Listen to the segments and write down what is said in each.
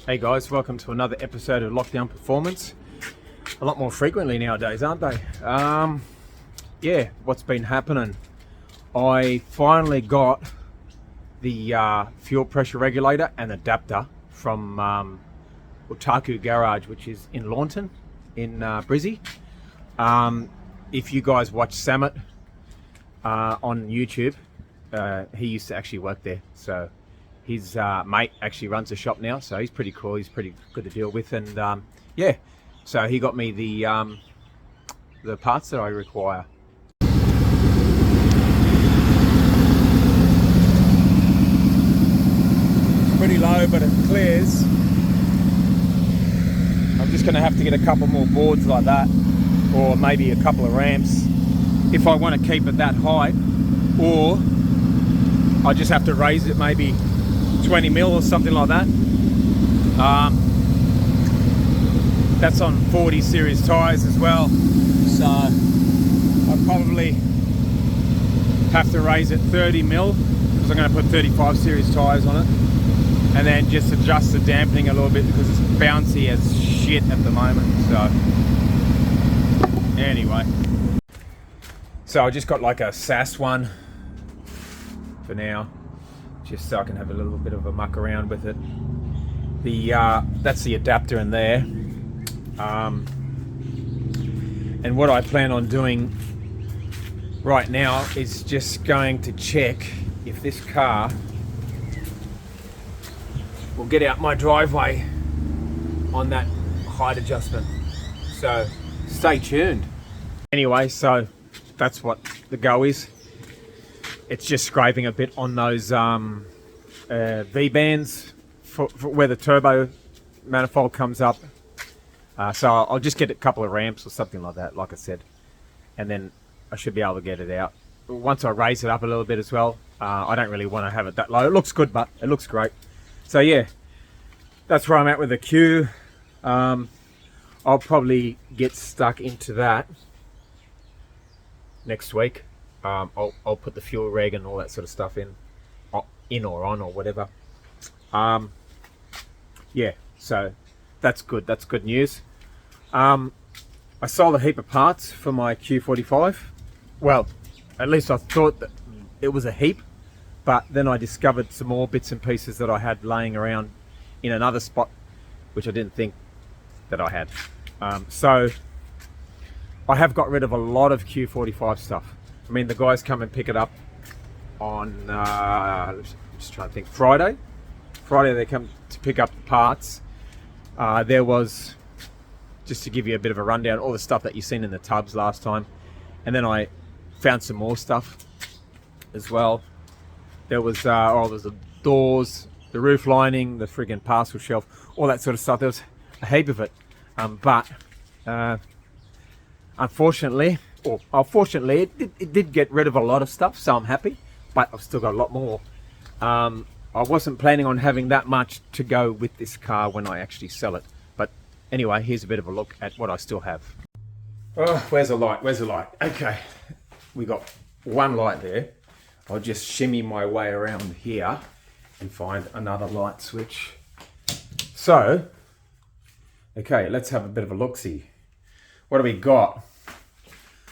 Hey guys, welcome to another episode of Lockdown Performance. A lot more frequently nowadays, aren't they? Yeah, what's been happening? I finally got the fuel pressure regulator and adapter from Otaku Garage, which is in Launton, in Brizzy. If you guys watch Samet on YouTube, he used to actually work there, so his mate actually runs the shop now, so he's pretty cool. He's pretty good to deal with, and yeah, so he got me the parts that I require. Pretty low, but it clears. I'm just going to have to get a couple more boards like that, or maybe a couple of ramps if I want to keep it that height, or I just have to raise it maybe 20 mil or something like that. That's on 40 series tyres as well, so I probably have to raise it 30 mil because I'm going to put 35 series tyres on it, and then just adjust the dampening a little bit because it's bouncy as shit at the moment. So anyway, so I just got like a SAS one for now, just so I can have a little bit of a muck around with it. That's the adapter in there, and what I plan on doing right now is just going to check if this car will get out my driveway on that height adjustment, so stay tuned. Anyway, so that's what the go is. It's just scraping a bit on those V-bands for where the turbo manifold comes up. So I'll just get a couple of ramps or something like that, like I said, and then I should be able to get it out. Once I raise it up a little bit as well, I don't really want to have it that low. It looks good, but it looks great. So yeah, that's where I'm at with the Q. I'll probably get stuck into that next week. I'll put the fuel reg and all that sort of stuff in or on or whatever. Yeah, so that's good. That's good news. I sold a heap of parts for my Q45. Well, at least I thought that it was a heap, but then I discovered some more bits and pieces that I had laying around in another spot, which I didn't think that I had. So I have got rid of a lot of Q45 stuff. I mean, the guys come and pick it up on, just trying to think, Friday they come to pick up the parts. There was, just to give you a bit of a rundown, all the stuff that you've seen in the tubs last time. And then I found some more stuff as well. There was, there's the doors, the roof lining, the friggin' parcel shelf, all that sort of stuff. There was a heap of it. But unfortunately, it did get rid of a lot of stuff, so I'm happy, but I've still got a lot more. I wasn't planning on having that much to go with this car when I actually sell it. But anyway, here's a bit of a look at what I still have. Oh, where's the light? Where's the light? Okay, we got one light there. I'll just shimmy my way around here and find another light switch. So, okay, let's have a bit of a look-see. What do we got?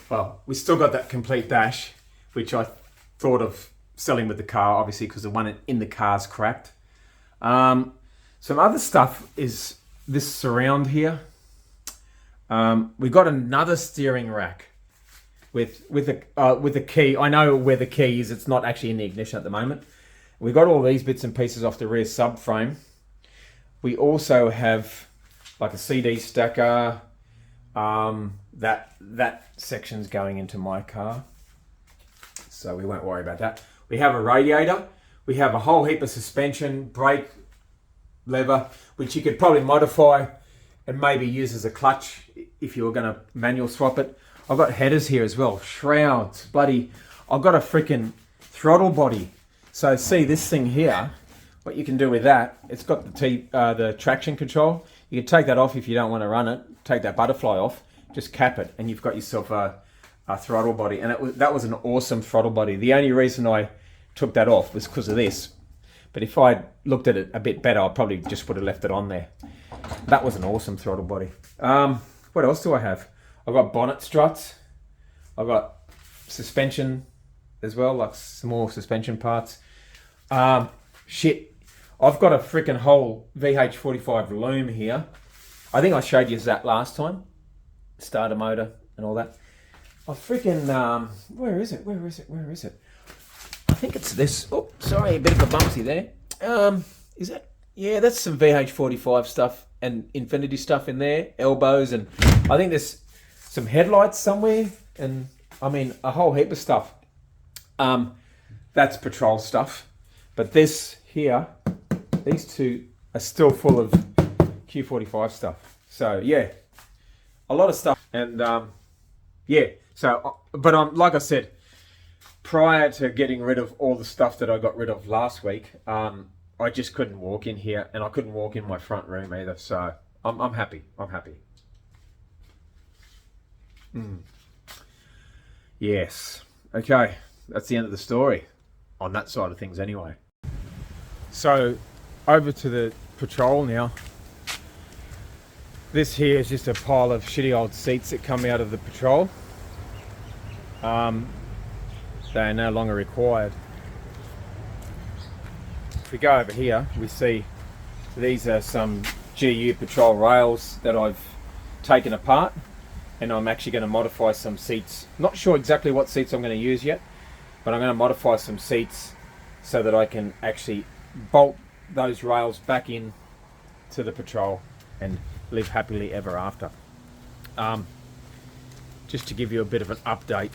Well, we still got that complete dash, which I thought of selling with the car, obviously, because the one in the car's cracked. Some other stuff is this surround here. We got another steering rack with a key. I know where the key is. It's not actually in the ignition at the moment. We got all these bits and pieces off the rear subframe. We also have like a CD stacker. That section's going into my car, so we won't worry about that. We have a radiator. We have a whole heap of suspension, brake lever, which you could probably modify and maybe use as a clutch if you were going to manual swap it. I've got headers here as well, shrouds, bloody. I've got a freaking throttle body. So see this thing here, what you can do with that, it's got the traction control. You can take that off if you don't want to run it, take that butterfly off, just cap it, and you've got yourself a throttle body. And that was an awesome throttle body. The only reason I took that off was because of this. But if I'd looked at it a bit better, I probably just would have left it on there. That was an awesome throttle body. What else do I have? I've got bonnet struts. I've got suspension as well, like some more suspension parts. Shit, I've got a freaking whole VH45 loom here. I think I showed you that last time. Starter motor and all that. I freaking, where is it? I think it's this. Oh, sorry, a bit of a bumpy there. Is that? Yeah, that's some VH45 stuff and Infinity stuff in there. Elbows, and I think there's some headlights somewhere, and I mean a whole heap of stuff. That's patrol stuff. But this here, these two are still full of Q45 stuff. So yeah, a lot of stuff. And yeah, so, but like I said, prior to getting rid of all the stuff that I got rid of last week, I just couldn't walk in here, and I couldn't walk in my front room either. So I'm happy. Yes. Okay. That's the end of the story on that side of things anyway. So over to the patrol now. This here is just a pile of shitty old seats that come out of the patrol. They are no longer required. If we go over here, we see these are some GU patrol rails that I've taken apart, and I'm actually going to modify some seats. Not sure exactly what seats I'm going to use yet, but I'm going to modify some seats so that I can actually bolt those rails back in to the patrol and live happily ever after. Just to give you a bit of an update.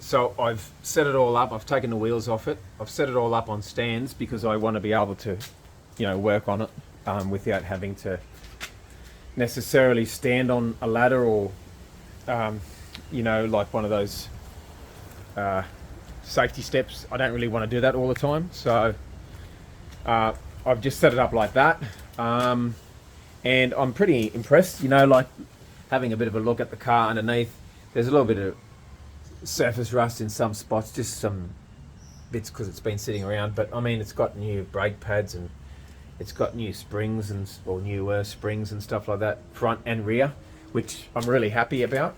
So I've set it all up. I've taken the wheels off it. I've set it all up on stands because I want to be able to, work on it without having to necessarily stand on a ladder or, like one of those safety steps. I don't really want to do that all the time. So I've just set it up like that. And I'm pretty impressed, like having a bit of a look at the car underneath. There's a little bit of surface rust in some spots, just some bits because it's been sitting around, but I mean it's got new brake pads and it's got new springs or newer springs and stuff like that, front and rear, which I'm really happy about.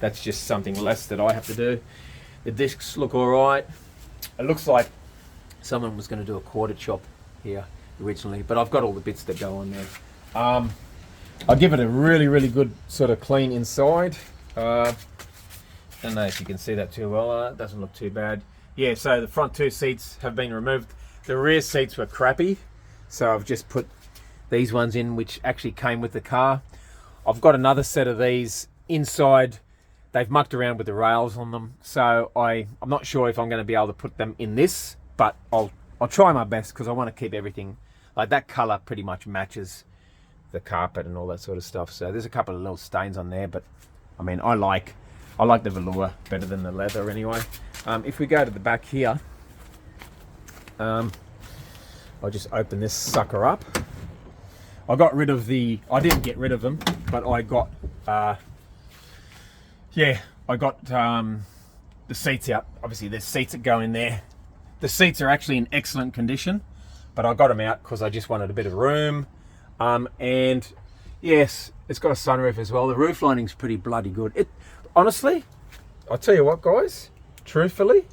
That's just something less that I have to do. The discs look alright. It looks like someone was going to do a quarter chop here originally, but I've got all the bits that go on there. I'll give it a really good sort of clean inside. I don't know if you can see that too well. It doesn't look too bad. Yeah, so the front two seats have been removed. The rear seats were crappy, so I've just put these ones in, which actually came with the car. I've got another set of these inside. They've mucked around with the rails on them, so I'm not sure if I'm going to be able to put them in this, but I'll try my best because I want to keep everything like that. Color pretty much matches the carpet and all that sort of stuff. So there's a couple of little stains on there, but I mean I like the velour better than the leather anyway. If we go to the back here, I'll just open this sucker up. I got rid of I didn't get rid of them, but I got the seats out. Obviously there's seats that go in there. The seats are actually in excellent condition, but I got them out because I just wanted a bit of room. And yes, it's got a sunroof as well. The roof lining's pretty bloody good. Honestly, I'll tell you what, guys, truthfully,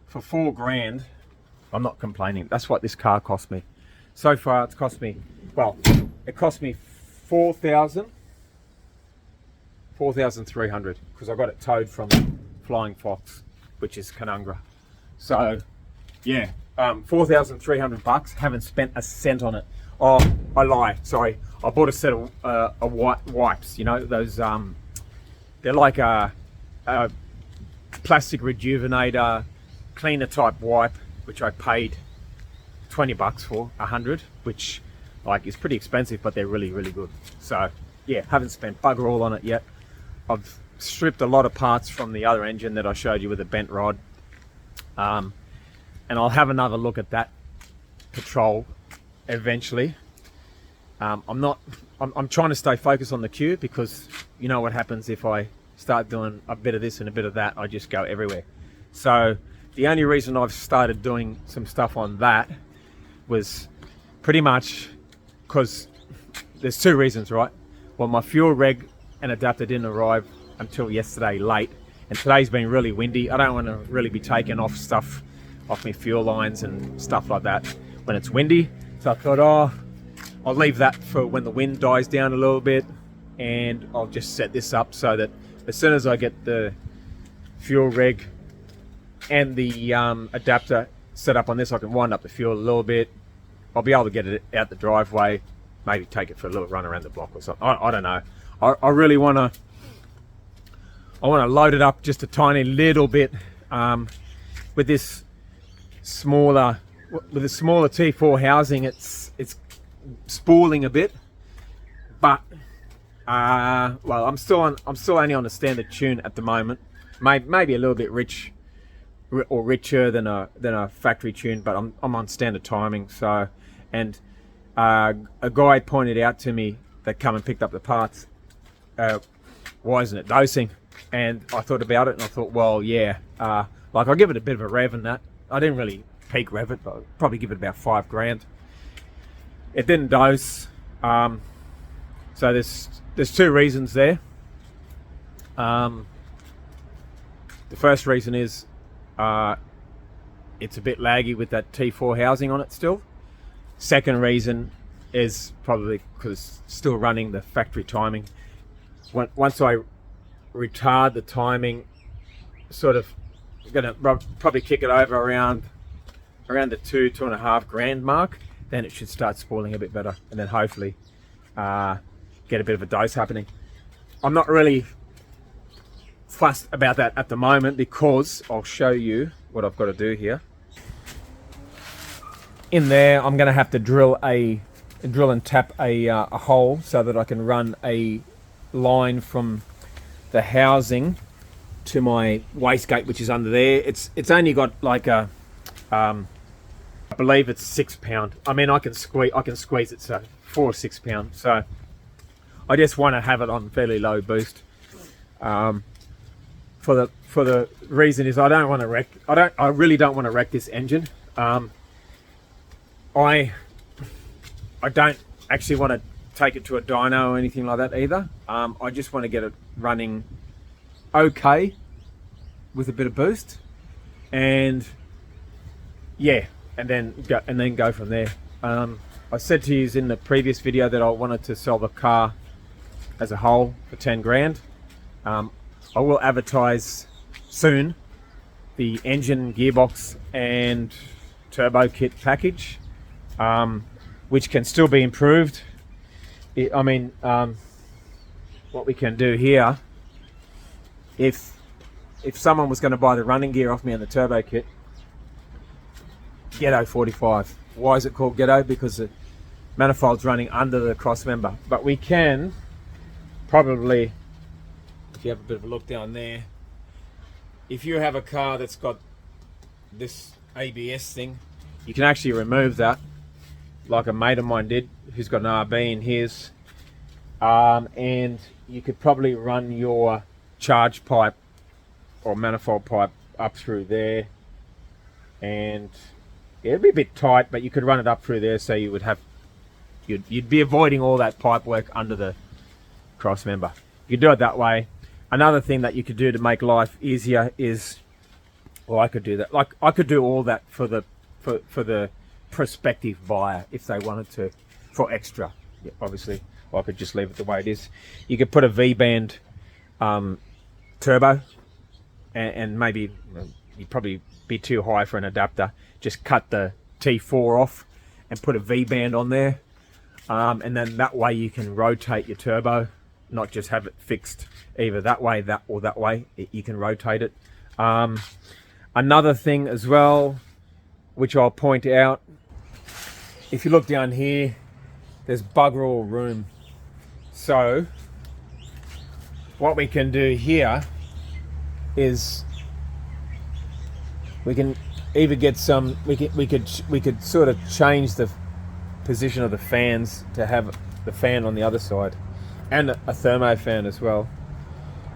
for $4,000, I'm not complaining. That's what this car cost me. So far, it's cost me, it cost me $4,300 because I got it towed from Flying Fox, which is Canungra. So, yeah, $4,300. Haven't spent a cent on it. Oh, I lie. Sorry, I bought a set of wipes. Those they're like a plastic rejuvenator cleaner type wipe, which I paid $20 for, 100, which is pretty expensive, but they're really good. So yeah, haven't spent bugger all on it yet. I've stripped a lot of parts from the other engine that I showed you with a bent rod, and I'll have another look at that patrol eventually. I'm trying to stay focused on the Q because you know what happens if I start doing a bit of this and a bit of that, I just go everywhere. So the only reason I've started doing some stuff on that was pretty much because there's two reasons, right? Well, my fuel reg and adapter didn't arrive until yesterday late, and today's been really windy. I don't want to really be taking off stuff off my fuel lines and stuff like that when it's windy. So I thought, oh, I'll leave that for when the wind dies down a little bit, and I'll just set this up so that as soon as I get the fuel reg and the adapter set up on this, I can wind up the fuel a little bit. I'll be able to get it out the driveway, maybe take it for a little run around the block or something. I don't know. I really want to load it up just a tiny little bit with this smaller T4 housing. It's spooling a bit, but well, I'm still only on a standard tune at the moment. Maybe a little bit richer than a factory tune, but I'm on standard timing. So, and a guy pointed out to me that come and picked up the parts, why isn't it dosing? And I thought about it, and I thought, well, yeah, like I'll give it a bit of a rev and that. I didn't really peak rev it, but I'll probably give it about $5,000. It didn't dose, so there's two reasons there. The first reason is it's a bit laggy with that T4 housing on it still. Second reason is probably because it's still running the factory timing. Once I retard the timing, sort of gonna probably kick it over around the $2,500 mark, then it should start spooling a bit better, and then hopefully get a bit of a dose happening. I'm not really fussed about that at the moment, because I'll show you what I've got to do here. In there, I'm going to have to drill and tap a hole so that I can run a line from the housing to my wastegate, which is under there. It's only got like a I believe it's 6 pound. I mean, I can squeeze it, so 4 or 6 pound. So I just want to have it on fairly low boost. For the reason is I really don't want to wreck this engine. I don't actually want to take it to a dyno or anything like that either. I just want to get it running okay with a bit of boost, and yeah, and then go from there. I said to you in the previous video that I wanted to sell the car as a whole for $10,000. I will advertise soon the engine, gearbox and turbo kit package, which can still be improved. I mean, what we can do here, if someone was going to buy the running gear off me on the turbo kit, Ghetto 45. Why is it called Ghetto? Because the manifold's running under the cross member. But we can probably, if you have a bit of a look down there, if you have a car that's got this ABS thing, you can actually remove that, like a mate of mine did, who's got an RB in his, and you could probably run your charge pipe or manifold pipe up through there, and yeah, it'd be a bit tight, but you could run it up through there, so you would have, you'd be avoiding all that pipe work under the cross member. You could do it that way. Another thing that you could do to make life easier is, well, I could do that. Like, I could do all that for the prospective buyer if they wanted to, for extra. Yeah, obviously, I could just leave it the way it is. You could put a V-band turbo, and maybe you'd probably be too high for an adapter. Just cut the T4 off and put a V-band on there, and then that way you can rotate your turbo, not just have it fixed either that way, or that way. You can rotate it. Another thing as well, which I'll point out, if you look down here, there's bugger all room. So what we can do here is we can either get some, we could sort of change the position of the fans to have the fan on the other side, and a thermo fan as well,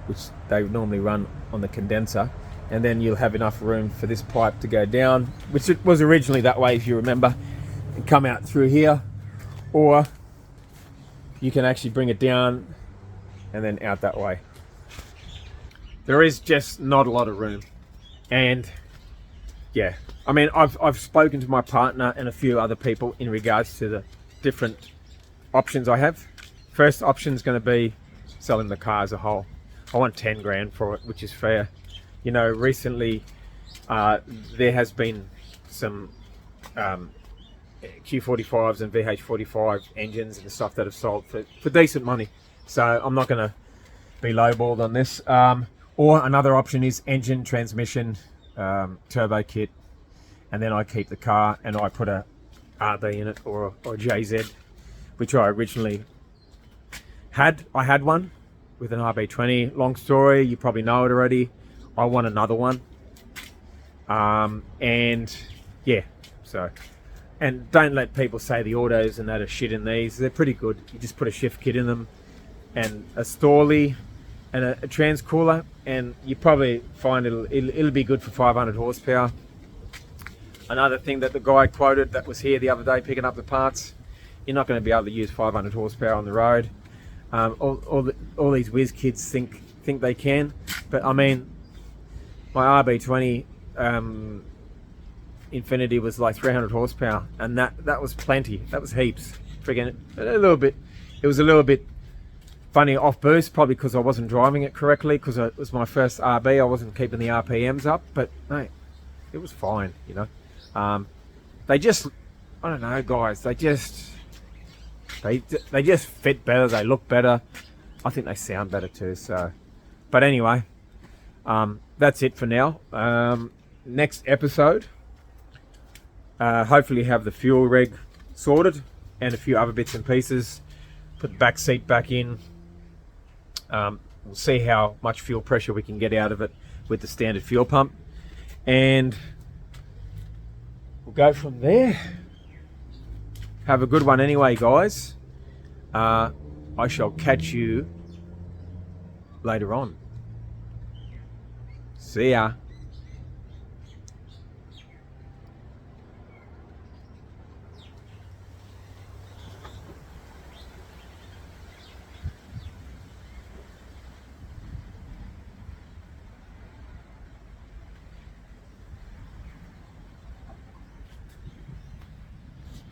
which they normally run on the condenser. and then you'll have enough room for this pipe to go down, which it was originally that way, if you remember, and come out through here, or you can actually bring it down and then out that way. There is just not a lot of room, and yeah, I mean, I've spoken to my partner and a few other people in regards to the different options I have. First option is going to be selling the car as a whole. I want 10 grand for it, which is fair. You know, recently there has been some Q45s and VH45 engines and stuff that have sold for decent money. So I'm not going to be lowballed on this. Or another option is engine, transmission, turbo kit, and then I keep the car and I put a RB in it, or a JZ, which I originally had. I had one with an RB20. Long story, you probably know it already. I want another one. And yeah, so, and don't let people say the autos and that are shit in these. They're pretty good. You just put a shift kit in them and a Storley and a trans cooler, and you probably find it'll be good for 500 horsepower. Another thing that the guy quoted that was here the other day picking up the parts, you're not going to be able to use 500 horsepower on the road. All these whiz kids think they can, but I mean, my RB20 Infinity was like 300 horsepower, and that was plenty. That was heaps. Friggin' it was a little bit funny off boost, probably because I wasn't driving it correctly, because it was my first RB. I wasn't keeping the RPMs up, but mate, it was fine, you know. They just, I don't know, guys, they just fit better, they look better. I think they sound better too, so. But anyway, that's it for now. Next episode, hopefully have the fuel reg sorted and a few other bits and pieces. Put the back seat back in. We'll see how much fuel pressure we can get out of it with the standard fuel pump, and we'll go from there. Have a good one anyway, guys. I shall catch you later on. See ya.